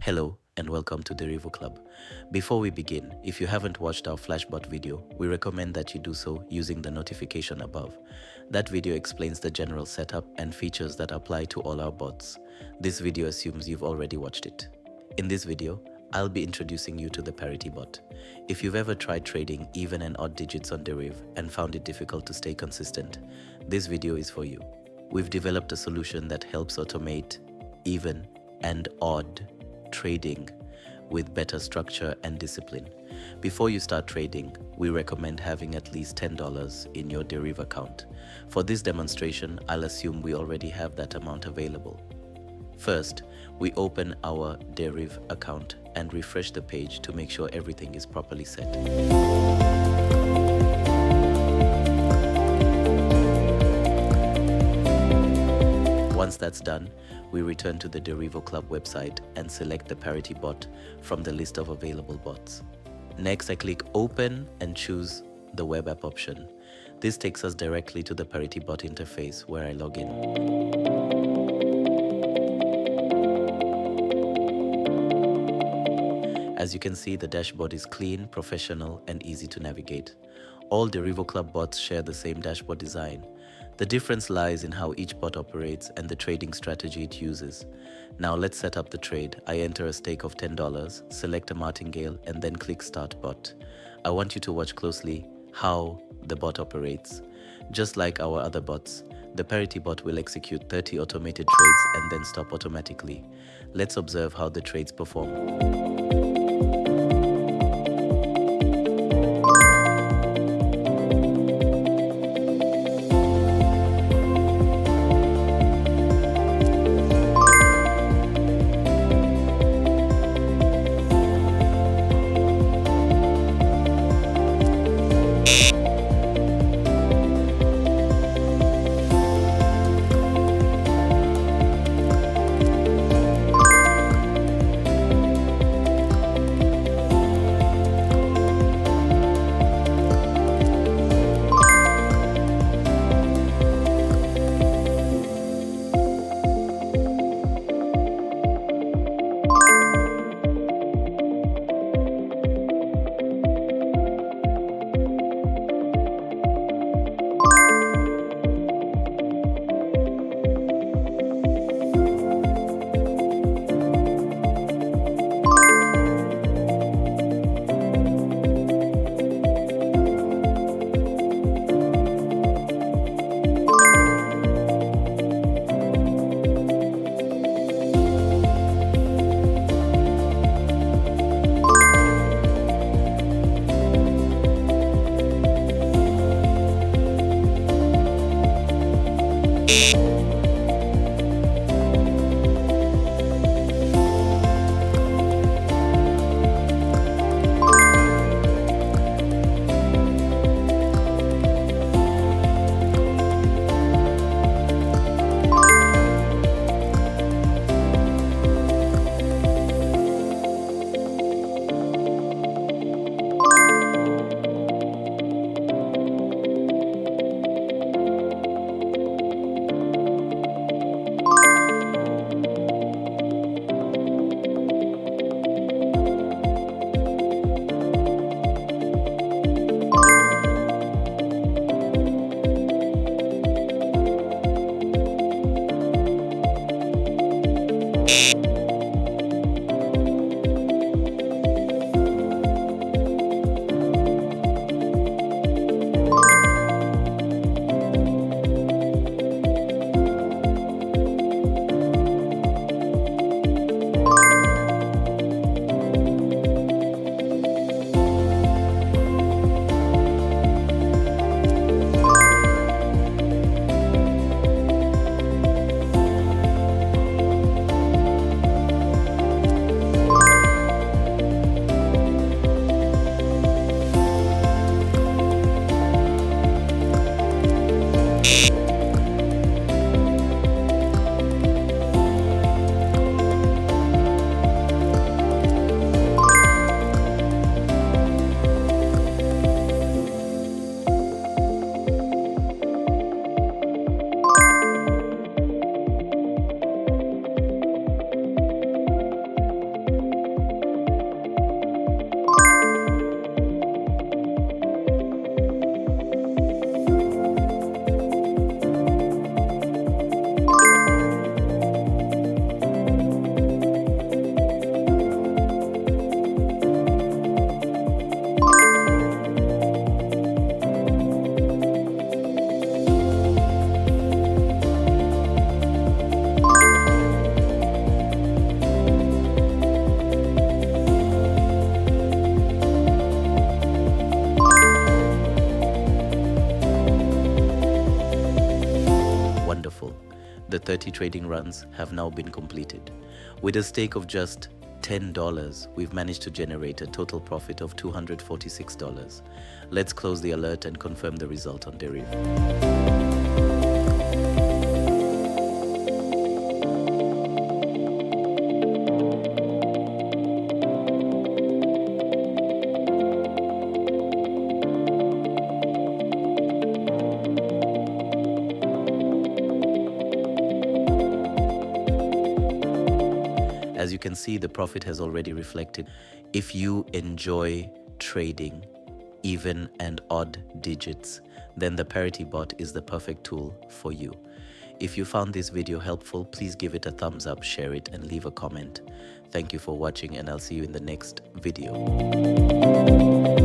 Hello and welcome to Derivo Club. Before we begin, if you haven't watched our Flashbot video, we recommend that you do so using the notification above. That video explains the general setup and features that apply to all our bots. This video assumes you've already watched it. In this video, I'll be introducing you to the Parity Bot. If you've ever tried trading even and odd digits on Deriv and found it difficult to stay consistent, this video is for you. We've developed a solution that helps automate even and odd trading with better structure and discipline. Before you start trading, we recommend having at least $10 in your Deriv account. For this demonstration, I'll assume we already have that amount available. First, we open our Deriv account and refresh the page to make sure everything is properly set. Once that's done, we return to the Derivo Club website and select the Parity Bot from the list of available bots. Next, I click Open and choose the web app option. This takes us directly to the Parity Bot interface where I log in. As you can see, the dashboard is clean, professional, and easy to navigate. All Derivo Club bots share the same dashboard design. The difference lies in how each bot operates and the trading strategy it uses. Now let's set up the trade. I enter a stake of $10, select a martingale, and then click Start Bot. I want you to watch closely how the bot operates. Just like our other bots, the Parity Bot will execute 30 automated trades and then stop automatically. Let's observe how the trades perform. 30 trading runs have now been completed. With a stake of just $10, we've managed to generate a total profit of $246. Let's close the alert and confirm the result on Deriv. As you can see, the profit has already reflected. If you enjoy trading even and odd digits, then the Parity Bot is the perfect tool for you. If you found this video helpful, please give it a thumbs up, share it, and leave a comment. Thank you for watching, and I'll see you in the next video.